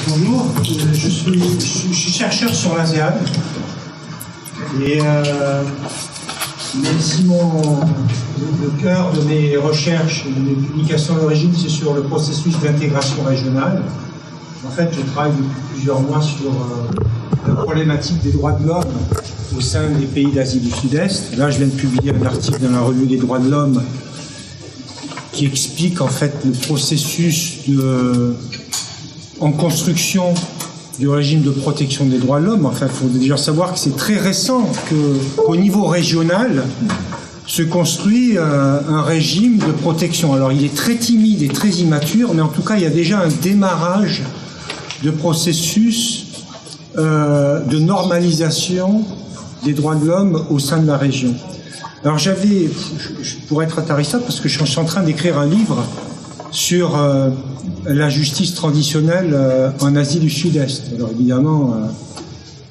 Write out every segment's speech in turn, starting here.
Bonjour, je suis chercheur sur l'ASEAN et le cœur de mes recherches et de mes publications d'origine, c'est sur le processus d'intégration régionale. En fait, je travaille depuis plusieurs mois sur la problématique des droits de l'homme au sein des pays d'Asie du Sud-Est. Là, je viens de publier un article dans la revue des droits de l'homme qui explique en fait le processus en construction du régime de protection des droits de l'homme. Enfin, il faut déjà savoir que c'est très récent qu'au niveau régional se construit un régime de protection. Alors, il est très timide et très immature, mais en tout cas, il y a déjà un démarrage de processus de normalisation des droits de l'homme au sein de la région. Alors, pour être intarissable, parce que je suis en train d'écrire un livre sur la justice traditionnelle en Asie du Sud-Est. Alors évidemment,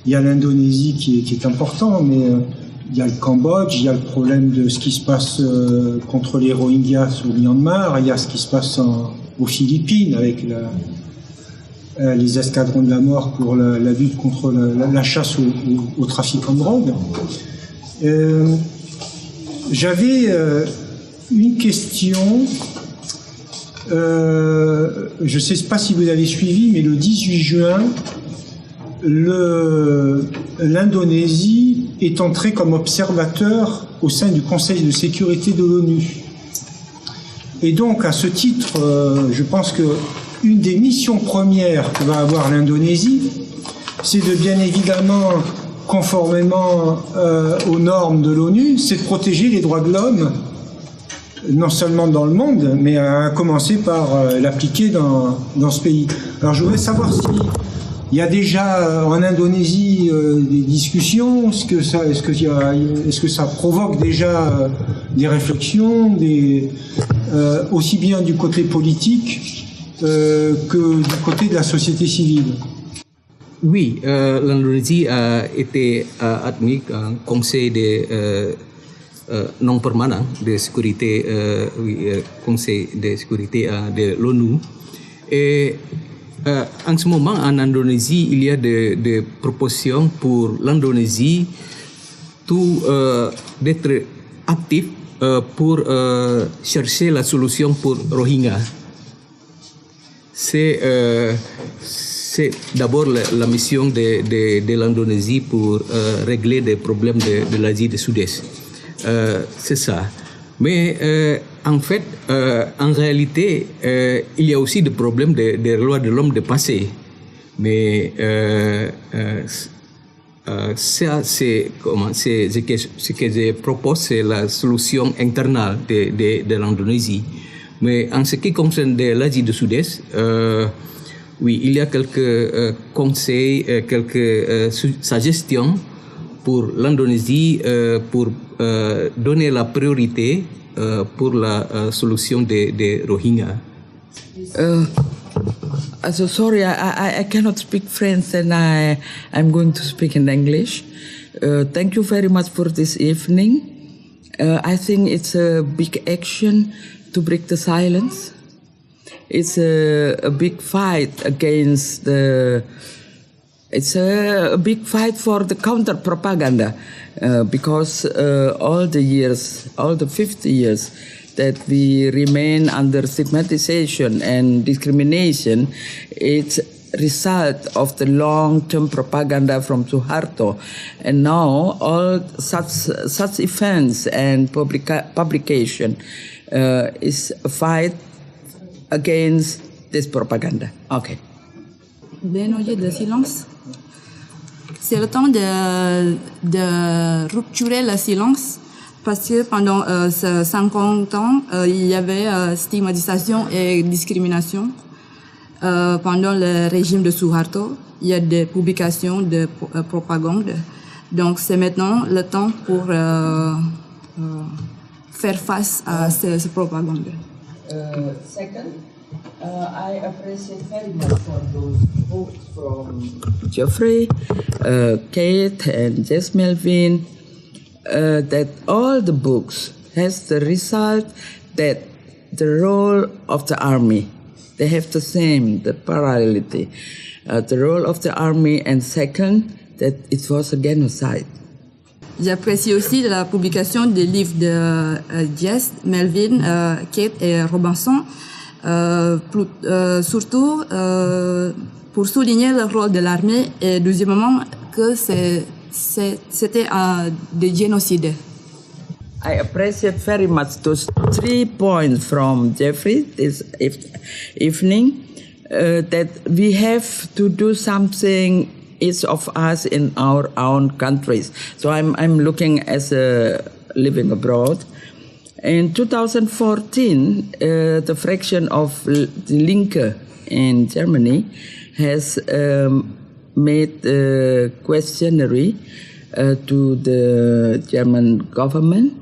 il y a l'Indonésie qui est important, mais il y a le Cambodge, il y a le problème de ce qui se passe contre les Rohingyas au Myanmar, il y a ce qui se passe aux Philippines avec les escadrons de la mort pour la lutte contre la chasse au trafic en drogue. J'avais une question. Je ne sais pas si vous avez suivi, mais le 18 juin, l'Indonésie est entrée comme observateur au sein du Conseil de sécurité de l'ONU. Et donc, à ce titre, je pense qu'une des missions premières que va avoir l'Indonésie, c'est de bien évidemment, conformément aux normes de l'ONU, c'est de protéger les droits de l'homme, non seulement dans le monde, mais à commencer par l'appliquer dans ce pays. Alors je voudrais savoir s'il y a déjà en Indonésie des discussions, est-ce que ça provoque déjà des réflexions, aussi bien du côté politique que du côté de la société civile. Oui, l'Indonésie a été admis au Conseil des non permanent de sécurité, Conseil de sécurité de l'ONU. Et en ce moment, en Indonésie, il y a des propositions pour l'Indonésie d'être actif pour chercher la solution pour Rohingya. C'est d'abord la mission de l'Indonésie pour régler des problèmes de l'Asie du Sud-Est. C'est ça. Mais en fait, en réalité, il y a aussi des problèmes des droits de l'homme de passé. Mais ça, c'est ce que je propose, c'est la solution internale de l'Indonésie. Mais en ce qui concerne l'Asie du Sud-Est, oui, il y a quelques conseils, quelques suggestions pour l'Indonésie pour donner la priorité pour la solution des Rohingyas. So sorry, I cannot speak French and I'm going to speak in English. Thank you very much for this evening. I think it's a big action to break the silence. It's a big fight against It's a big fight for the counter-propaganda because all the 50 years that we remain under stigmatization and discrimination, it's result of the long-term propaganda from Suharto. And now all such events and publication is a fight against this propaganda. Okay. Dénoyer de silence. C'est le temps de rupturer le silence parce que pendant 50 ans, il y avait stigmatisation et discrimination. Pendant le régime de Suharto, il y a des publications de propagande. Donc c'est maintenant le temps pour faire face à ces propagandes. Second, I appreciate very much for those books from Geoffrey, Kate, and Jess Melvin, that all the books has the result that the role of the army They have the same, the parallelity. The role of the army, and second, that it was a genocide. J'apprécie aussi la publication des livres de Jess, Melvin, Kate et Robinson, surtout pour souligner le rôle de l'armée et deuxièmement que c'était des génocides. I appreciate very much those 3 points from Jeffrey this evening, that we have to do something, each of us in our own countries. So I'm looking as living abroad. In 2014, the fraction of Die Linke in Germany has made a questionnaire to the German government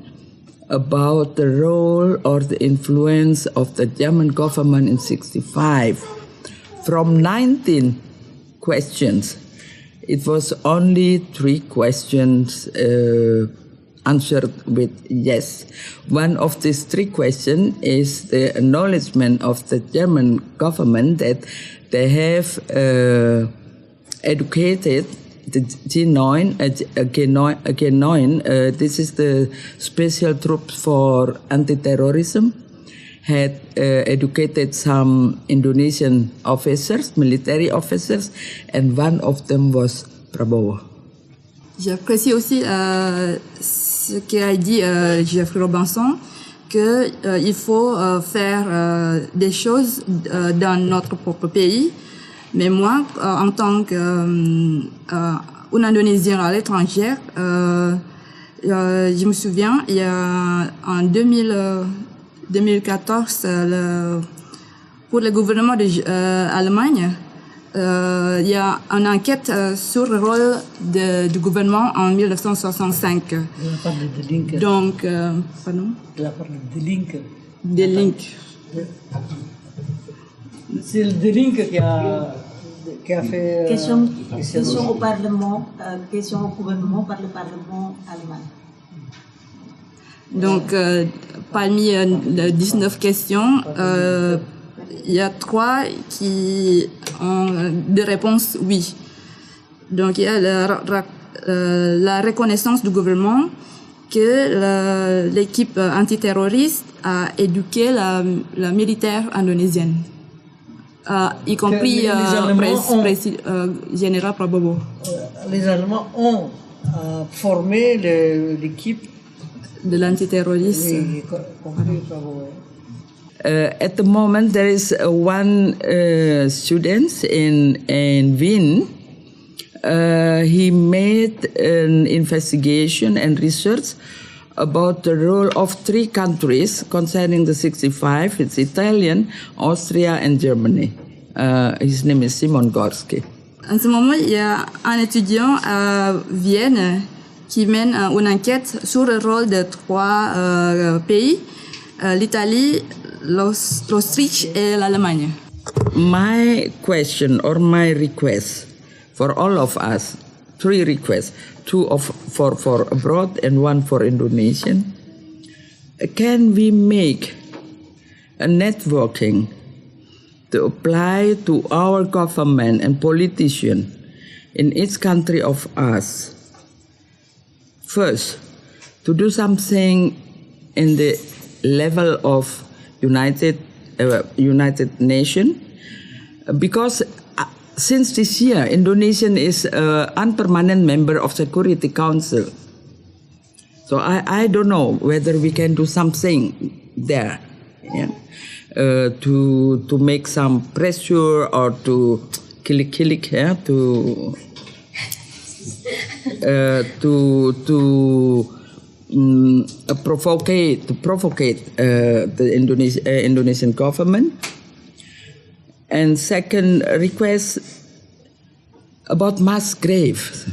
about the role or the influence of the German government in 1965. From 19 questions, it was only 3 questions answered with yes. One of these 3 questions is the acknowledgement of the German government that they have educated the G9, this is the special troops for anti-terrorism, had educated some Indonesian officers, military officers, and one of them was Prabowo. J'apprécie aussi ce qu'a dit Jeffrey Robinson, qu'il faut faire des choses dans notre propre pays. Mais moi, en tant qu'une Indonésienne à l'étranger, je me souviens, il y a en 2014, pour le gouvernement d'Allemagne, il y a une enquête sur le rôle du gouvernement en 1965. De la part de Linke. Donc, pardon? De la part de Linke. De Linke. C'est le De Linke qui a fait... Question au Parlement, question au gouvernement par le Parlement allemand. Donc, parmi les 19 questions, il y a 3 qui ont des réponses oui. Donc, il y a la reconnaissance du gouvernement que l'équipe antiterroriste a éduqué la militaire indonésienne, y compris général Prabowo. Les Allemands ont formé l'équipe de l'antiterroriste. Oui, compris Prabowo. At the moment, there is one student in Wien. He made an investigation and research about the role of 3 countries concerning the 65. It's Italian, Austria, and Germany. His name is Simon Gorski. En ce moment, il y a un étudiant à Vienne qui mène une enquête sur le rôle de 3 pays, l'Italie, l'Autriche et l'Allemagne. My question or my request for all of us, 3 requests, 2 for abroad and 1 for Indonesian. Can we make a networking to apply to our government and politicians in each country of us? First, to do something in the level of United Nations, because since this year, Indonesia is an unpermanent member of Security Council. So I don't know whether we can do something there, yeah, to make some pressure or to kilik, yeah, to provocate the Indonesian government. And second request about mass graves.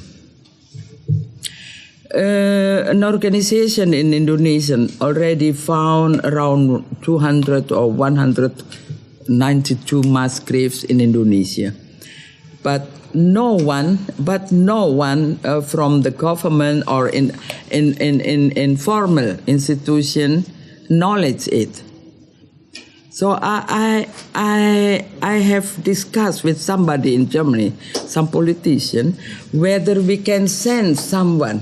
An organization in Indonesia already found around 200 or 192 mass graves in Indonesia. But no one from the government or in formal institution acknowledge it. So I have discussed with somebody in Germany, some politician, whether we can send someone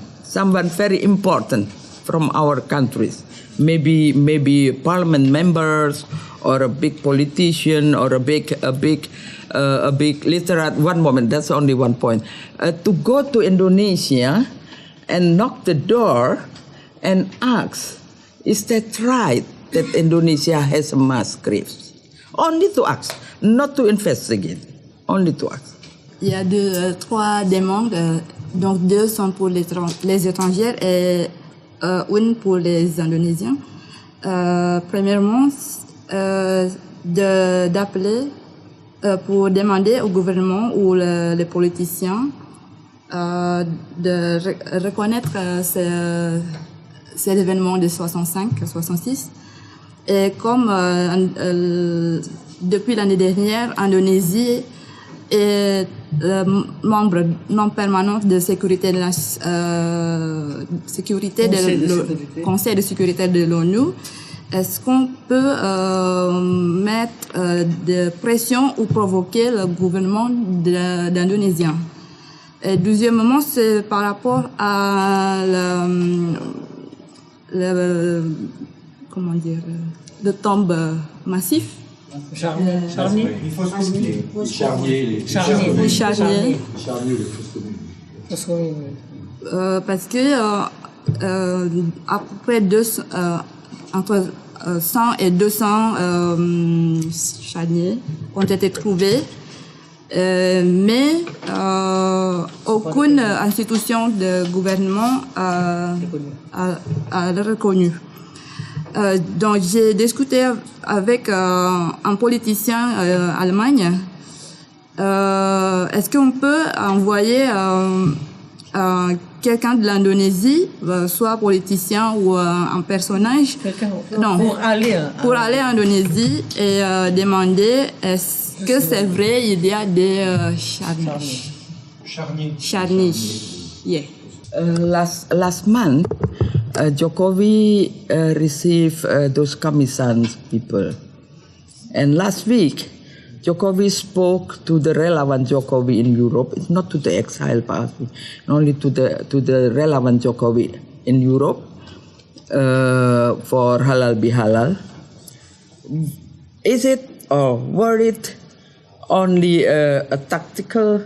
very important from our countries, maybe parliament members or a big politician or a big literate. One moment, that's only one point. To go to Indonesia and knock the door and ask, is that right that Indonesia has mass graves? Only to ask, not to investigate, only to ask. Il y a trois demandes, donc deux sont pour les étrangers et une pour les Indonésiens. Premièrement, d'appeler pour demander au gouvernement ou les politiciens de reconnaître ces événements de 65-66. Et comme depuis l'année dernière, Indonésie est membre non permanent de sécurité de Conseil de sécurité de l'ONU, est-ce qu'on peut mettre de pression ou provoquer le gouvernement d'Indonésien? Et deuxièmement, c'est par rapport à le tombe massif. Charnier. Les fosses communes. Charnier. Les charniers. Parce que à peu près entre 100 et 200 charniers ont été trouvés, mais aucune institution de gouvernement a reconnu. Donc j'ai discuté avec un politicien allemand. Est-ce qu'on peut envoyer quelqu'un de l'Indonésie, soit politicien ou un personnage, pour aller en Indonésie et demander est-ce que c'est vrai il y a des charniers. Yeah. Last month, Jokowi received those Kamisan people. And last week, Jokowi spoke to the relevant Jokowi in Europe. It's not to the exile party, only to the relevant Jokowi in Europe for halal bihalal. Is it or were it only a tactical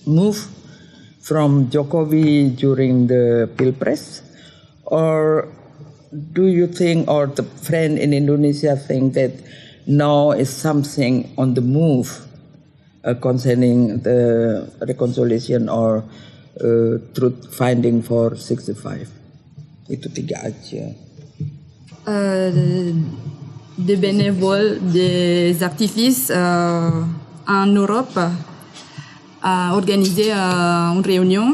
move from Jokowi during the Pilpres, or do you think, or the friend in Indonesia think that now is something on the move concerning the reconciliation or truth finding for 65? Itu tiga aja. Des bénévoles, des activistes en Europe a organisé une réunion.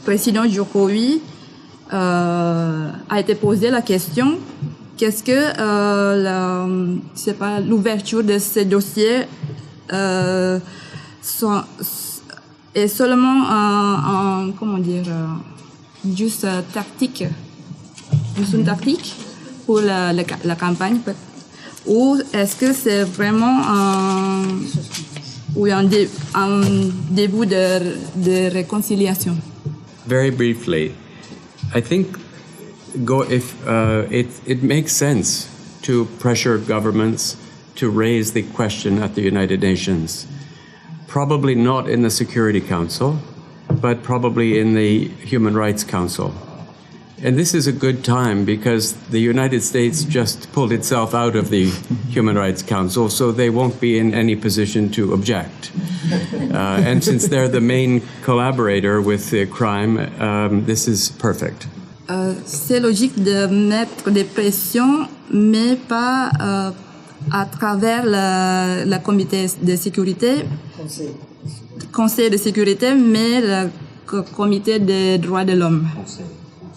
Président Jokowi a été posé la question qu'est-ce que l'ouverture de ces dossiers est seulement juste tactique, juste une tactique pour la campagne, ou est-ce que c'est vraiment un début de réconciliation? Very briefly, I think it makes sense to pressure governments to raise the question at the United Nations. Probably not in the Security Council, but probably in the Human Rights Council. And this is a good time because the United States just pulled itself out of the Human Rights Council, so they won't be in any position to object. And since they're the main collaborator with the crime, this is perfect. C'est logique de mettre des pressions, mais pas à travers la comité de sécurité, Conseil de sécurité, mais le comité des droits de l'homme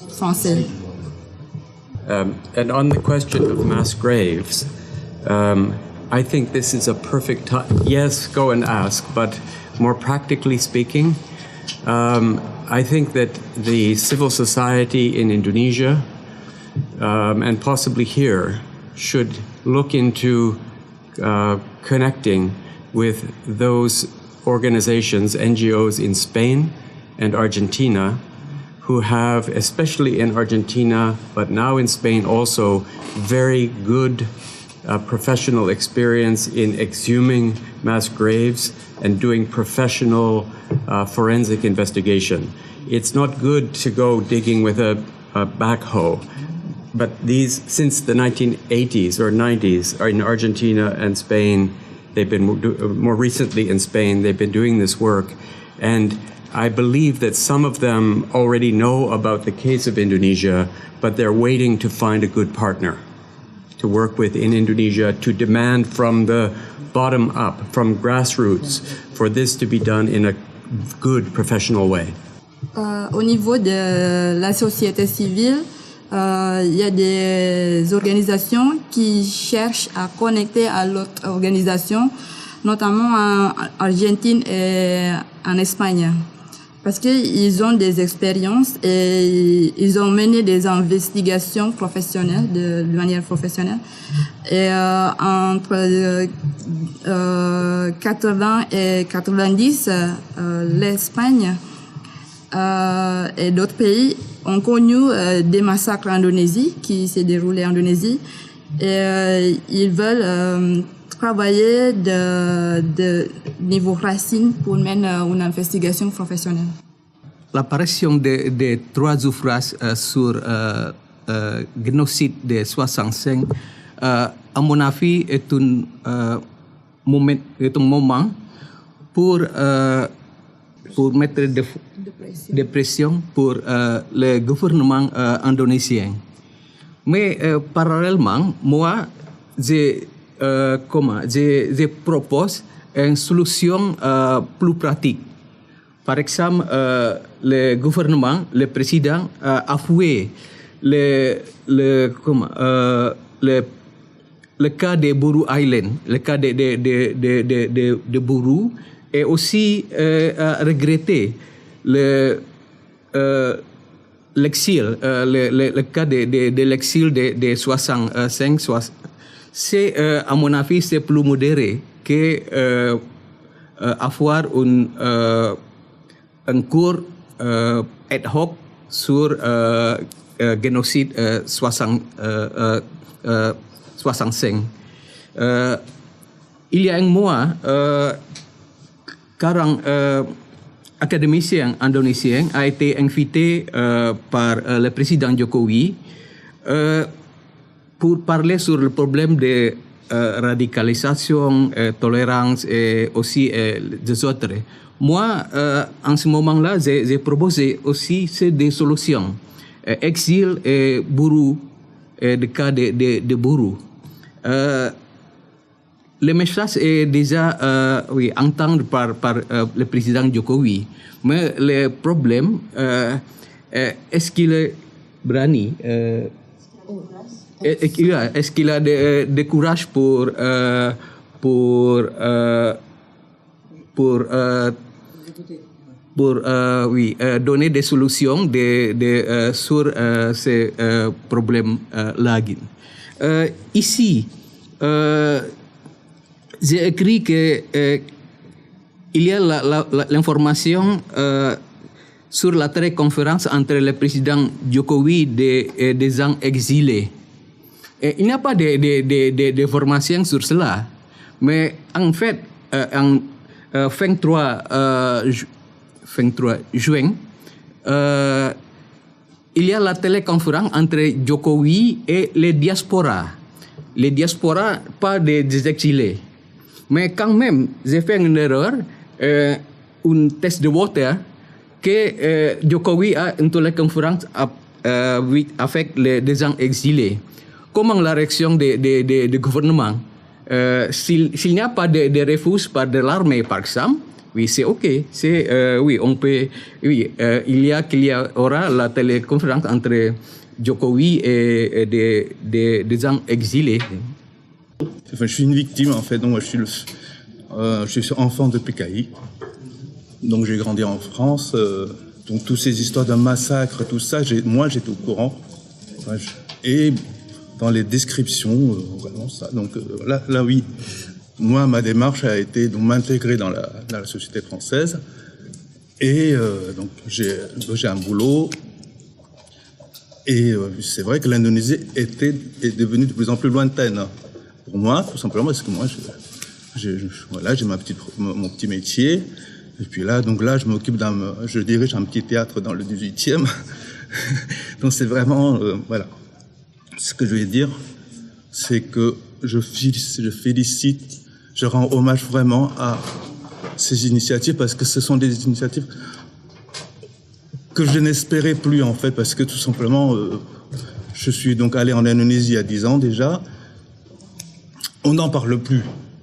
français. And on the question of mass graves, I think this is a perfect time. Yes, go and ask, but more practically speaking, I think that the civil society in Indonesia, and possibly here, should look into connecting with those organizations, NGOs in Spain and Argentina, who have, especially in Argentina, but now in Spain also, very good professional experience in exhuming mass graves and doing professional forensic investigation. It's not good to go digging with a backhoe, but these, since the 1980s or 90s, are in Argentina and Spain. They've been more recently in Spain. They've been doing this work, and I believe that some of them already know about the case of Indonesia, but they're waiting to find a good partner to work with in Indonesia, to demand from the bottom up, from grassroots, for this to be done in a good professional way. Au niveau de la société civile, il y a des organisations qui cherchent à connecter à l'autre organisation, notamment en Argentine et en Espagne. Parce qu'ils ont des expériences et ils ont mené des investigations professionnelles, de manière professionnelle. Et entre 80 et 90, l'Espagne et d'autres pays ont connu des massacres en Indonésie qui s'est déroulé en Indonésie, et ils veulent travailler de niveau racine pour mener une investigation professionnelle. L'apparition de trois ouvrages sur génocide de 65, à mon avis, est un moment pour mettre des pressions pour le gouvernement indonésien. Mais parallèlement, moi, je propose une solution plus pratique. Par exemple, le gouvernement, le président a avoué le cas de Buru Island, le cas de Buru, et aussi a regretté l'exil, le cas de l'exil de 65. C'est, à mon avis, c'est plus modéré que avoir un cours ad hoc sur génocide 65. Il y a un mois, 40 académiciens indonésiens a été invité par le président Jokowi pour parler sur le problème de radicalisation, tolérance et aussi des autres. Moi, en ce moment-là, j'ai proposé aussi des solutions. Exil et Buru, le cas de Buru. Le message est déjà entendu par le président Jokowi. Mais le problème, est-ce qu'il est brani? Est-ce qu'il a de courage pour donner des solutions sur ces problèmes-là. Ici, j'ai écrit que il y a l'information sur la téléconférence entre le président Jokowi et des gens exilés. Et il n'y a pas d'information sur cela. Mais en fait, en 23 juin, il y a la téléconférence entre Jokowi et les diasporas. Les diasporas, pas des exilés. Mais quand même, j'ai fait une erreur, un test de water, que Jokowi a une téléconférence avec les gens exilés. Comment la réaction du gouvernement? S'il n'y a pas de refus par de l'armée, par exemple, oui, c'est OK. On peut, il y aura la téléconférence entre Jokowi et des gens exilés. Enfin, je suis une victime, en fait. Donc, moi, je suis enfant de PKI. Donc, j'ai grandi en France. Donc, toutes ces histoires de massacres, tout ça, moi, j'étais au courant. et dans les descriptions, vraiment ça. Donc là oui, moi ma démarche a été de m'intégrer dans la société française et donc j'ai un boulot et c'est vrai que l'Indonésie est devenue de plus en plus lointaine pour moi, tout simplement parce que moi voilà, j'ai mon petit métier et puis là donc là je dirige un petit théâtre dans le 18e. Donc c'est vraiment voilà. Ce que je vais dire, c'est que je félicite, je rends hommage vraiment à ces initiatives parce que ce sont des initiatives que je n'espérais plus en fait parce que tout simplement, je suis donc allé en Indonésie il y a 10 ans déjà. On n'en parle plus.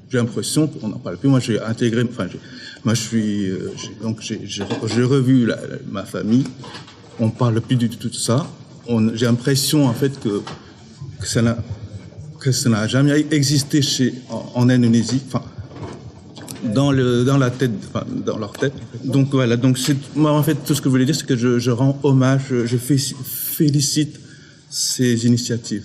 J'ai l'impression qu'on n'en parle plus. Moi, j'ai intégré, j'ai revu ma famille. On ne parle plus du tout de ça. J'ai l'impression en fait que ça n'a jamais existé en Indonésie, enfin dans leur tête. Donc voilà, donc moi en fait tout ce que je voulais dire c'est que je rends hommage, je félicite ces initiatives.